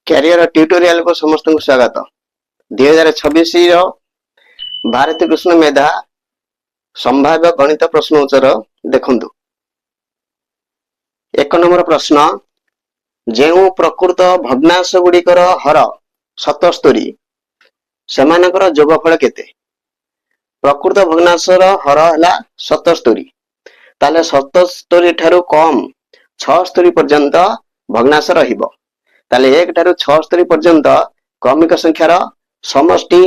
Career tutorial को समस्त को स्वागत। 2026 रो भारती कृष्ण मेधा संभाव्य गणित प्रश्न उत्तर देखंतु। एक नंबर प्रश्न, जेउ प्रकृत भग्नांश गुड़िकर हर 77 सेमानकर जोगफल केते? प्रकृत भग्नांशर हर हला 77, ताले 77 ठारू कम 76 पर्यंत भग्नांश रहिबो। ताले 1 ठारू 76 पर्यंत क्रमिक संख्यार समष्टि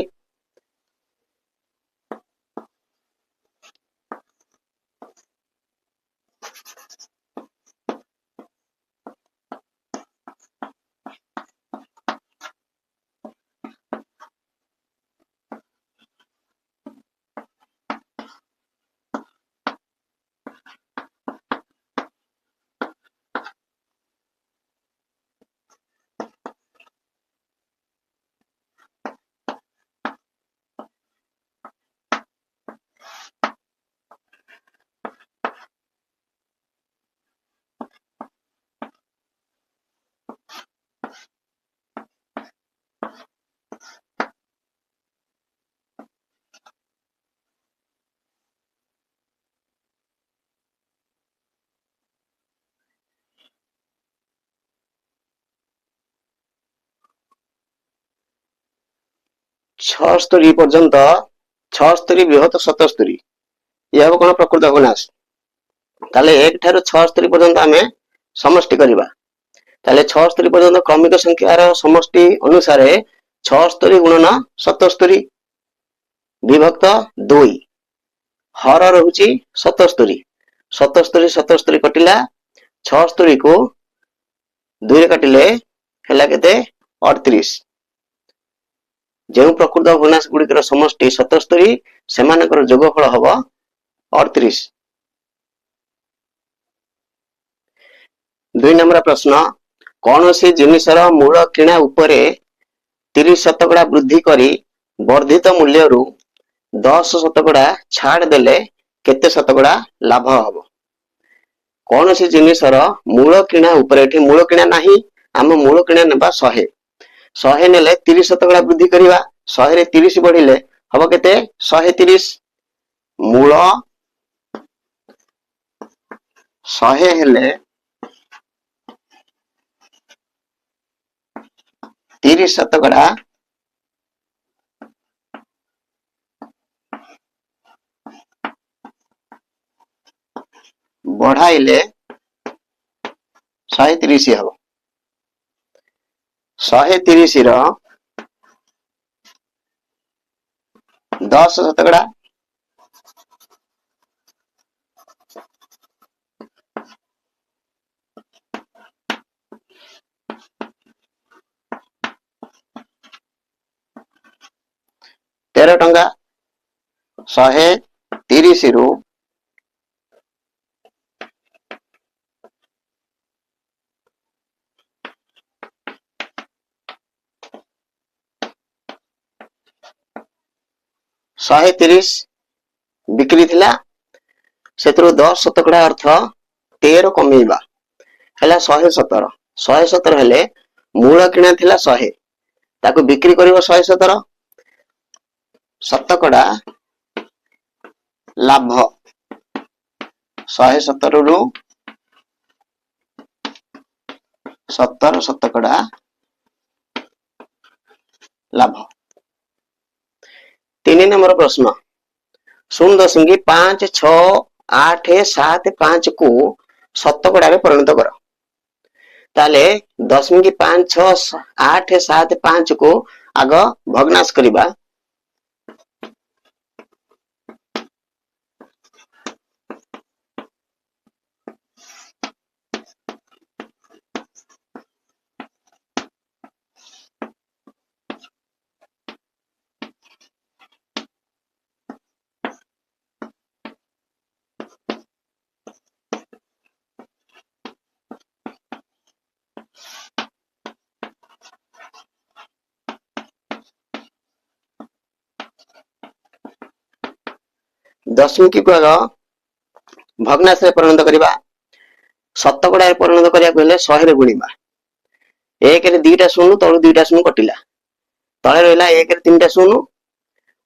छस्तरी पर्यंत 76 बृहत 77 यह कौन प्रकृत भग्नांश। ताले 1 ठारू 76 पर्यंत आमे समष्टि करिबा। ताले 76 पर्यंत क्रमिक संख्यार समष्टि अनुसार 76 गुणन 77 विभक्त 2 हर रहुची 77 77 77 कटिला 76 को 2 रे काटिले हला केते 38। जेउ प्रकृत भग्नांश गुड़िकर समष्टि 77 सेमानकर जोगफल हबो 38। 2 नंबर प्रश्न, कौनसी जिनिसर मूल किणा उपरे 30% वृद्धि करी वर्धित मूल्यरू 10% छाड़ देले केते शतकड़ा लाभ हबो? कौनसी जिनिसर मूल किणा उपरे, एठी मूल किणा नाही, आम मूल किणा नेबा 100 100 नेले 30% वृद्धि करिवा। 100 रे 30 बढ़िले हबो केते 130। मूल 100 हेले 30% बढ़ाइले 130 हबो। 130 रो 10% 13 टंका। 130 रु 130 बिक्री थिला, सेतरो 10% अर्थ 13 कमेइबा हला 117। 117 हेले मूल किणा थिला 100, ताको बिक्री करिवो 117, शतकड़ा लाभ 117 रु 17 शतकड़ा लाभ। 3 नंबर प्रश्न, 0.5 6 8 7 5 को शतकड़ा में परिणत कर। ताले 10.5 6 8 7 5 को आग भग्नांश करिबा। दशमिकी को भग्नांश रे परिणत करिबा। शतकड़ा रे परिणत करिया कहले 100 रे गुणिबा। एक रे दीटा शून्य तलू दुईटा शून्य कटिला तले रहा एक रे तीन शून्य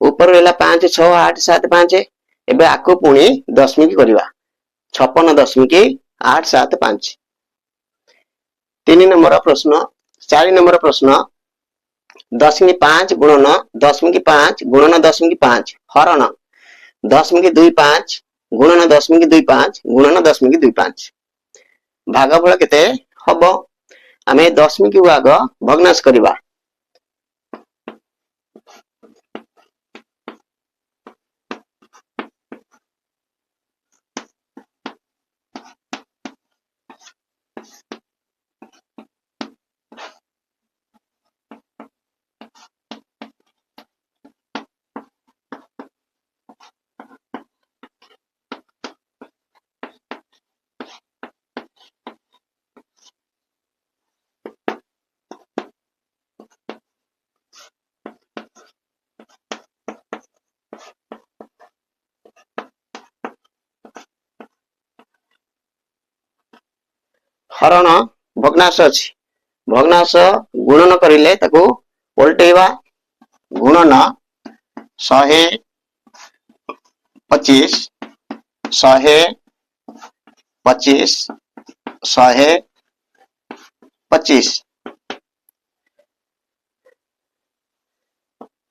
ऊपर रहा 5 6 8 7 5 एबे आको पुणी दशमिक करवा 56.875 3 नंबर प्रश्न 4 नंबर प्रश्न 10.5 गुणन 10.5 गुणन 10.5 हरण 10.25 गुणन 10.25 गुणन 10.25 भागफल केते हबो आमे दशमिक को आग भग्नाश करवा हरण भग्नाश अच्छी भग्नाश गुणन करिले ताको उल्टेवा गुणन 125 125 125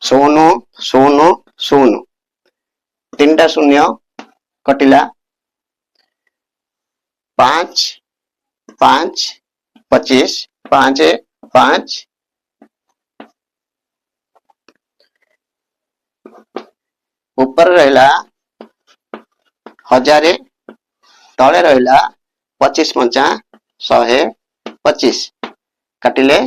शून्य शून्य शून्य 3टा शून्य कटिला 5 5 25 5 5 ऊपर रहा 1000 तले रहा 25 5 125 काटिले